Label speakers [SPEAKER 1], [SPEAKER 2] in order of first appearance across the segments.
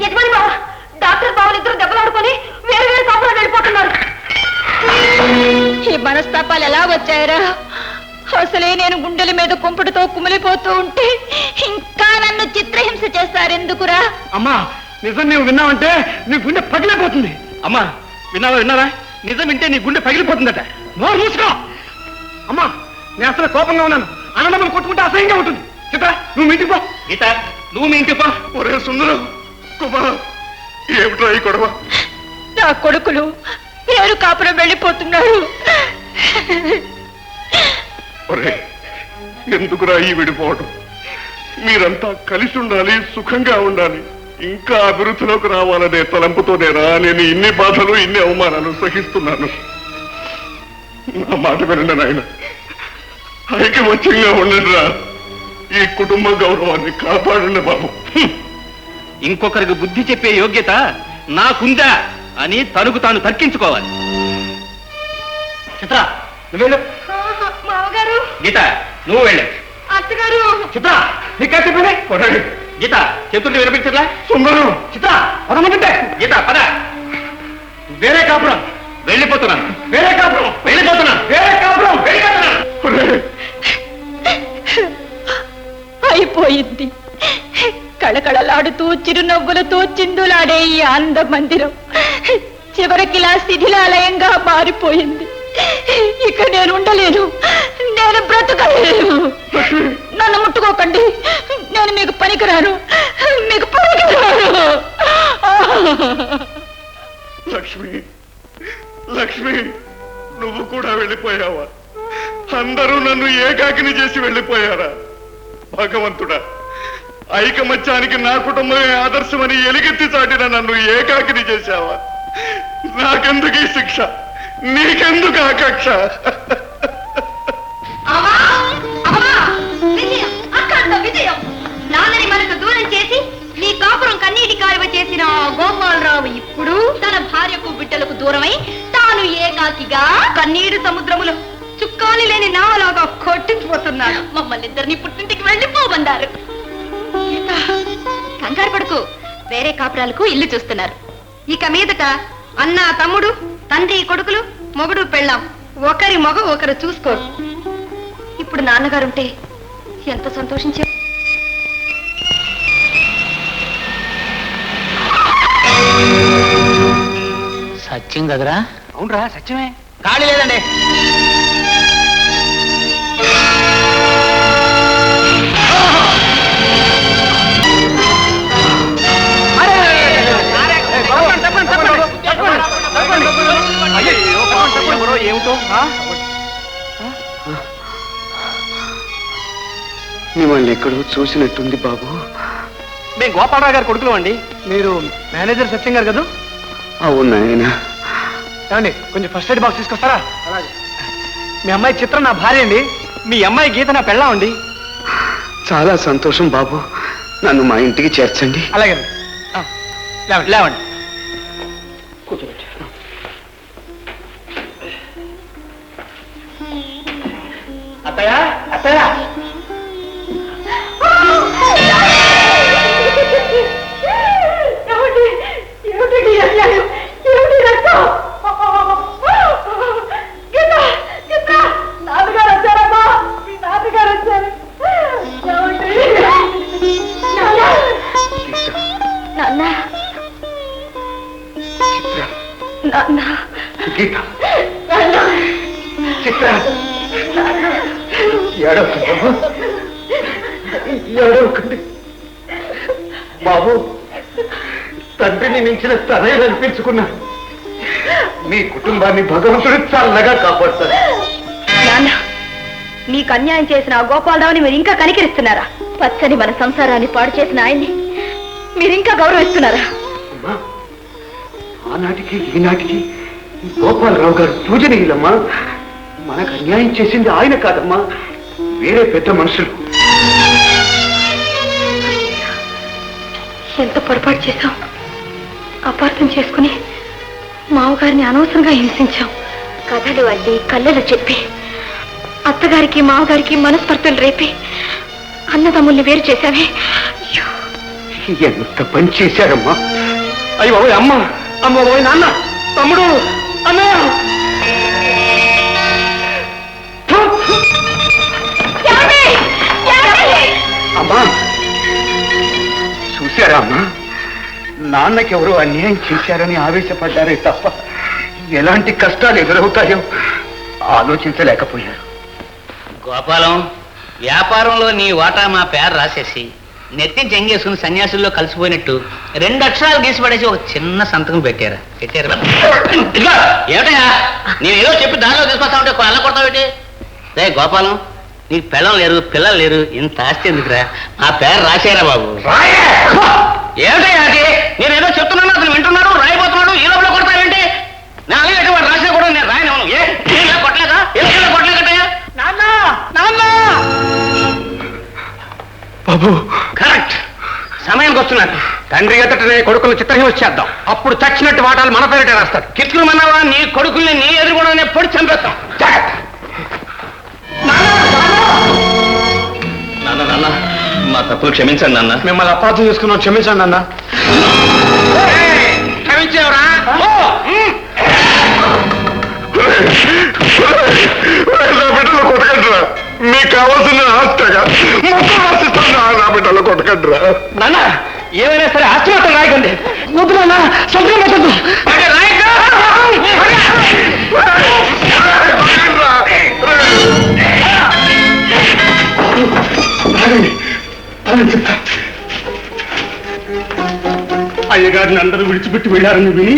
[SPEAKER 1] యజమాని బావ, డాక్టర్ బావలు ఇద్దరు దెబ్బలాడుకొని వేరు వేరు కాపురాలు వెళ్ళిపోతున్నారు. ఈ మనస్తాపాలు ఎలా వచ్చాయరా? అసలే నేను గుండెల మీద కుంపటితో కుమిలిపోతూ ఉంటే ఇంకా నన్ను చిత్రహింస చేస్తారెందుకురా?
[SPEAKER 2] అమ్మా, నిజం నువ్వు విన్నావంటే నీ గుండె పగిలిపోతుంది. అమ్మా, విన్నావా? నిజం వింటే నీ గుండె పగిలిపోతుందట. నోరు మూసుకో. అమ్మా, నేను అసలు కోపంగా ఉన్నాను. అన్నదమ్ములు కొట్టుకుంటే అసహ్యంగా ఉంటుంది. చిత్ర, నువ్వు మీ ఇంటికి పో. గీత, నువ్వు మీ ఇంటికి పో. ఒరే సుందరం, కుమార్, ఏమిట్రా ఈ గొడవ?
[SPEAKER 1] నా కొడుకులు వేరు కాపురం వెళ్ళిపోతున్నారు.
[SPEAKER 3] ఒరే, ఎందుకురా ఈ విడిపోవడం? మీరంతా కలిసి ఉండాలి, సుఖంగా ఉండాలి, ఇంకా అభివృద్ధిలోకి రావాలనే తలంపుతోనేరా నేను ఇన్ని బాధలు, ఇన్ని అవమానాలు సహిస్తున్నాను. నా మాట వినండి నాయన, ఐకమత్యంగా ఉండండి రా. ఈ కుటుంబ గౌరవాన్ని కాపాడండి బాబు.
[SPEAKER 2] ఇంకొకరికి బుద్ధి చెప్పే యోగ్యత నాకుందా అని తనకు తాను తర్కించుకోవాలి. చిత్ర, నువ్వు వెళ్ళు.
[SPEAKER 1] మామగారు,
[SPEAKER 2] గీత, నువ్వు వెళ్ళు.
[SPEAKER 1] అత్తగారు,
[SPEAKER 2] చిత్ర, నీకే చెప్పండి. గీత, చెప్తుంటే వినిపించట్లా?
[SPEAKER 3] సుందరం,
[SPEAKER 2] చిత్ర, పదమంటే. గీత, పద. వేరే కాపురం వెళ్ళిపోతున్నాను. వేరే కాపురం వెళ్ళిపోతున్నాను. వేరే కాపురం వెళ్ళిపోతున్నాను.
[SPEAKER 1] అయిపోయింది. కళకళలాడుతూ చిరునవ్వులతో చిందులాడే ఈ ఆనంద మందిరం చివరికిలా శిథిలాలయంగా మారిపోయింది. ఇక నేను ఉండలేను, నేను బ్రతకలేను. నన్ను ముట్టుకోకండి, నేను మీకు పనికిరాను, మీకు పనికిరాను.
[SPEAKER 3] లక్ష్మి, లక్ష్మి, నువ్వు కూడా వెళ్ళిపోయావా? అందరూ నన్ను ఏకాకిని చేసి వెళ్ళిపోయారా? భగవంతుడా, ఐకమత్యానికి నా కుటుంబమే ఆదర్శమని ఎలుగెత్తి చాటిన నన్ను ఏకాకిని చేశావా? నాకెందుకు ఈ శిక్ష? నీకెందుకు ఆ కక్ష?
[SPEAKER 1] విజయం నాన్నని మనకు దూరం చేసి నీ కాపురం కన్నీటి కాలువ చేసిన గోపాలరావు ఇప్పుడు తన భార్యకు బిడ్డలకు దూరమై తాను ఏకాకిగా కన్నీరు సముద్రములో చుక్కాలి లేని నాలాగా కొట్టుకుపోతున్నాడు. మమ్మల్ని ఇద్దరిని పుట్టింటికి వెళ్ళిపోమన్నారు. కంగారు పడుకు, వేరే కాపురాలకు ఇల్లు చూస్తున్నారు. ఇక మీదట అన్న తమ్ముడు, తండ్రి కొడుకులు, మొగుడు పెళ్ళాం ఒకరి మొగ ఒకరు చూసుకోరు. ఇప్పుడు నాన్నగారుంటే ఎంత సంతోషించే.
[SPEAKER 2] సత్యం కదరా? అవునరా, సత్యమే. ఖాళీ లేదండి. ఏమిటో
[SPEAKER 3] మిమ్మల్ని ఎక్కడో చూసినట్టుంది బాబు.
[SPEAKER 2] మేము గోపాలరావు గారి కొడుకులు అండి. మీరు మేనేజర్ సత్యం గారు కదా?
[SPEAKER 3] అవును నాయన.
[SPEAKER 2] ఏమండి, కొంచెం ఫస్ట్ ఎయిడ్ బాక్స్ తీసుకొస్తారా? మీ అమ్మాయి చిత్ర నా భార్య అండి. మీ అమ్మాయి గీత నా పెళ్ళాం అండి.
[SPEAKER 3] చాలా సంతోషం బాబు, నన్ను మా ఇంటికి చేర్చండి.
[SPEAKER 2] అలాగే లేవండి, లేవండి. కూర్చోబెట్టి. అత్తయ్య, అత్తయ్య.
[SPEAKER 1] నాన్నగారు వచ్చారమ్మా, మీ నాన్నగారు వచ్చారు. నాన్న, నాన్న,
[SPEAKER 3] ఏడవకండి బాబు. తండ్రిని మించిన తనయులు అనిపించుకున్నాను. మీ కుటుంబాన్ని భగవంతుడు చల్లగా కాపాడుతారు.
[SPEAKER 1] నాన్న, మీకు అన్యాయం చేసిన ఆ గోపాలరావుని మీరు ఇంకా కనికరిస్తున్నారా? పచ్చని మన సంసారాన్ని పాడు చేసిన ఆయన్ని మీరు ఇంకా గౌరవిస్తున్నారా?
[SPEAKER 3] ఆనాటికి ఈనాటికి గోపాలరావు గారు పూజనీయులమ్మా. మనకు అన్యాయం చేసింది ఆయన కాదమ్మా, వేరే పెద్ద మనుషులు.
[SPEAKER 1] ఎంత పొరపాటు చేశాం. అపార్థం చేసుకుని మావగారిని అనవసరంగా హింసించాం. కథలు అల్లి కళ్ళలు చెప్పి అత్తగారికి మావగారికి మనస్పర్ధలు రేపి అన్నదమ్ముల్ని వేరు చేశామే.
[SPEAKER 2] ఎంత పని చేశారమ్మా. అయ్యి బాబోయ్ అమ్మ, అమ్మ బాబోయ్ నాన్న, తమ్ముడు, అన్న. అమ్మా చూశారా అమ్మా, నాన్నకెవరో అన్యాయం చేశారని ఆవేశపడ్డారే తప్ప ఎలాంటి కష్టాలు ఎదురవుతాయో ఆలోచించలేకపోయారు.
[SPEAKER 4] గోపాలం, వ్యాపారంలో నీ వాటా మా పేరు రాసేసి నెత్తి చెంగేసుకుని సన్యాసుల్లో కలిసిపోయినట్టు 2 అక్షరాలు గీసి పడేసి ఒక చిన్న సంతకం పెట్టారు. ఏమిటయా నేను ఏదో చెప్పి దానిలో తీసుకొస్తా ఉంటే అల్ల కొడతావేటి? రే గోపాలం, నీకు పెళ్ళం లేరు, పిల్లలు లేరు, ఇంత ఆస్తి ఎందుకురా? మా పేరు రాసేరా బాబు. ఏమిటయా అది? నేను ఏదో చెప్తున్నాను, అతను వింటున్నాడు, రాయిపోతున్నాడు, ఈ లోపల కొడతావేంటి? నా అలాగే వాడు రాసే కూడా నేను రాయను. ఏ కొట్టలేదా? ఎలా కొట్టలేకటయా?
[SPEAKER 2] బాబు
[SPEAKER 4] కరెక్ట్, సమయానికి వస్తున్నారు.
[SPEAKER 2] తండ్రి ఎదుటనే కొడుకులు చిత్రహింస చేద్దాం, అప్పుడు చచ్చినట్టు వాటాలు మన పేరిటే రాస్తాడు.
[SPEAKER 4] కిట్లు మన్నావా? నీ కొడుకుల్ని నీ ఎదురుకుండా పొడి చంపేస్తాం. నాన్న నాన్న, మా తప్పులు క్షమించండి నాన్న.
[SPEAKER 2] మిమ్మల్ని అపార్థం చేసుకున్నాం, క్షమించండి అన్న.
[SPEAKER 4] క్షమించేవరా?
[SPEAKER 3] బిడ్డలు కొట్టకండిరా, మీకు కావాల్సిన ఆస్తిగా మొత్తం రాసిస్తాను. నా బిడ్డలు కొట్టకండిరా.
[SPEAKER 2] నాన్న ఏమైనా సరే ఆస్తి మాత్రం రాయకండి. వద్దు నాన్న, సంతకం పెట్టద్దు. అయ్యగారిని అందరూ విడిచిపెట్టి వెళ్ళారని విని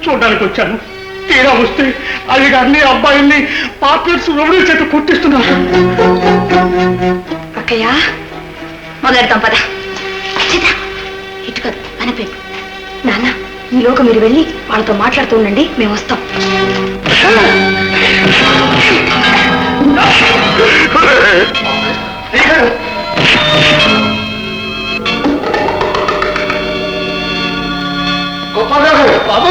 [SPEAKER 2] చూడడానికి వచ్చాను. తీరా వస్తే అయ్యగారిని అబ్బాయిని పార్ట్నర్స్ రౌడీ చేత కొట్టిస్తున్నారు.
[SPEAKER 1] అక్కయ్య మొదలెడతాం పద. ఇటు కాదు అనపేపు. నాన్న ఈలోగా మీరు వెళ్ళి వాళ్ళతో మాట్లాడుతూ ఉండండి, మేము వస్తాం.
[SPEAKER 2] బాబు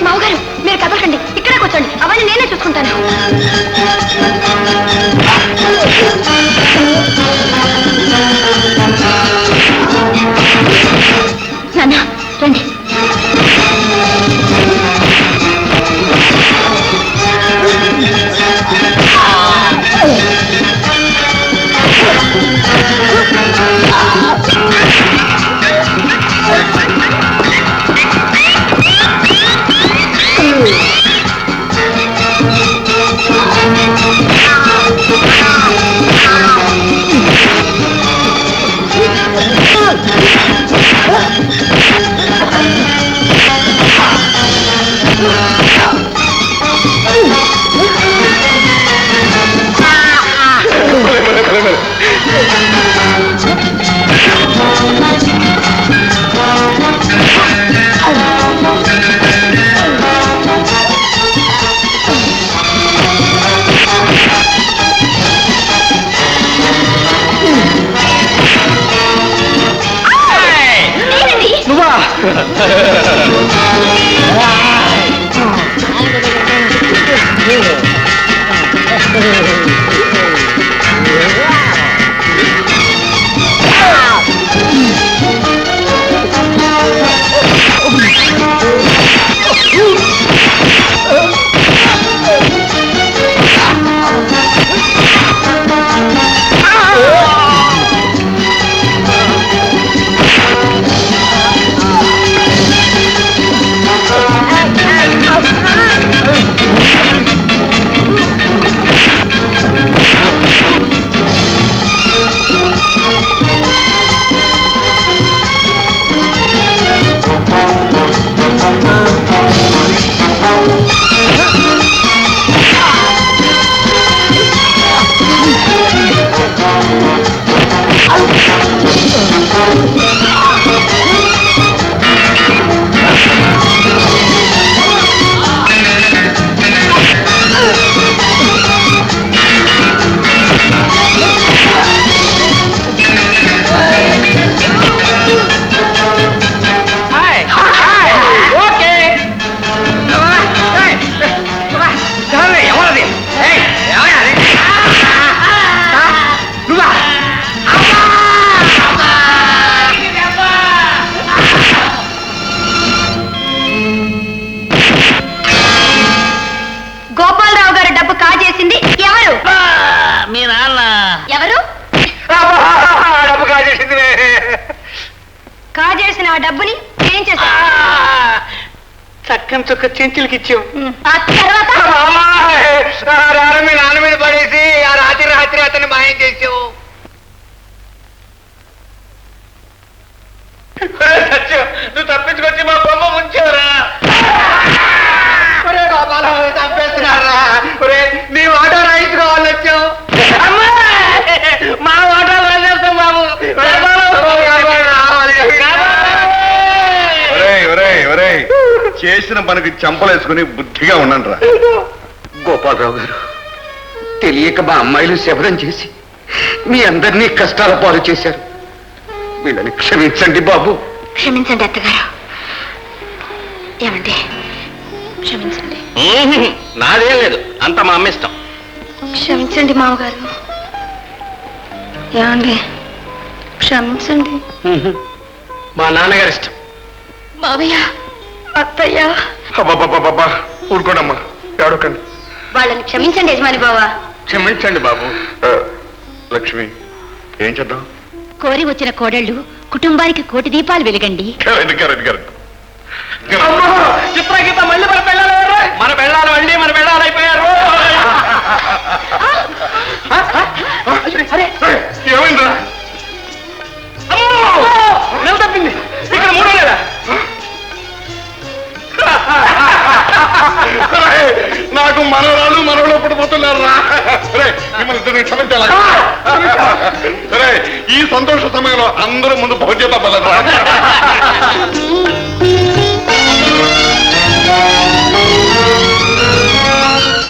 [SPEAKER 1] మామగారు మీరు కదలకండి, ఇక్కడే కూర్చోండి, అవన్నీ నేనే చూసుకుంటాను. నాన్న రండి. కాజేసిన ఆ డబ్బుని ఏం చేశావు?
[SPEAKER 2] చక్కని చొక్క చెంచులకి ఇచ్చావు.
[SPEAKER 1] ఆ తర్వాత
[SPEAKER 2] మీ నాన్న మీద పడేసి ఆ రాత్రి అతన్ని మాయం చేసావు. నువ్వు తప్పించుకొచ్చి మా బొమ్మ ముంచావురా. చంపేస్తున్నారా? నీ వాటా రాయించుకోవాలని వచ్చావు. మా వాటా రాజేస్తాం బాబు.
[SPEAKER 3] చేసిన పనికి చంపలేసుకుని బుద్ధిగా ఉండండిరా.
[SPEAKER 2] గోపాలరావు గారు, తెలియక మా అమ్మాయిలు శబరం చేసి మీ అందరినీ కష్టాల పాలు చేశారు. వీళ్ళని క్షమించండి బాబు.
[SPEAKER 1] క్షమించండి అత్తగారు. ఏమండి, క్షమించండి.
[SPEAKER 4] నాదేం లేదు, అంత మా అమ్మ ఇష్టం.
[SPEAKER 1] క్షమించండి మామగారు. ఏమండి, క్షమించండి.
[SPEAKER 2] మా నాన్నగారి ఇష్టం.
[SPEAKER 1] మావయ్య, అత్తయ్య,
[SPEAKER 3] అబ్బా ఊరుకోడమ్మా, ఏడవకండి.
[SPEAKER 1] వాళ్ళని క్షమించండి యజమాని బావా.
[SPEAKER 3] క్షమించండి బాబు. లక్ష్మి, ఏం చేద్దాం?
[SPEAKER 1] కోరి వచ్చిన కోడళ్ళు కుటుంబానికి కోటి దీపాలు వెలగండి.
[SPEAKER 2] చిత్రగీత మళ్ళీ మన పెళ్ళాలి. మన పెళ్ళాలి మళ్ళీ మన పెళ్ళాలు అయిపోయారు.
[SPEAKER 3] ఏమైందిరా?
[SPEAKER 2] నెల తప్పింది. ఇక్కడ మూడో లేదా?
[SPEAKER 3] నాకు మనవరాలు మనవలు పడిపోతున్నారా? మిమ్మల్ని ఇద్దరిని క్షమించాలా? ఈ సంతోష సమయంలో అందరూ ముందు భోజ్యత పడరా?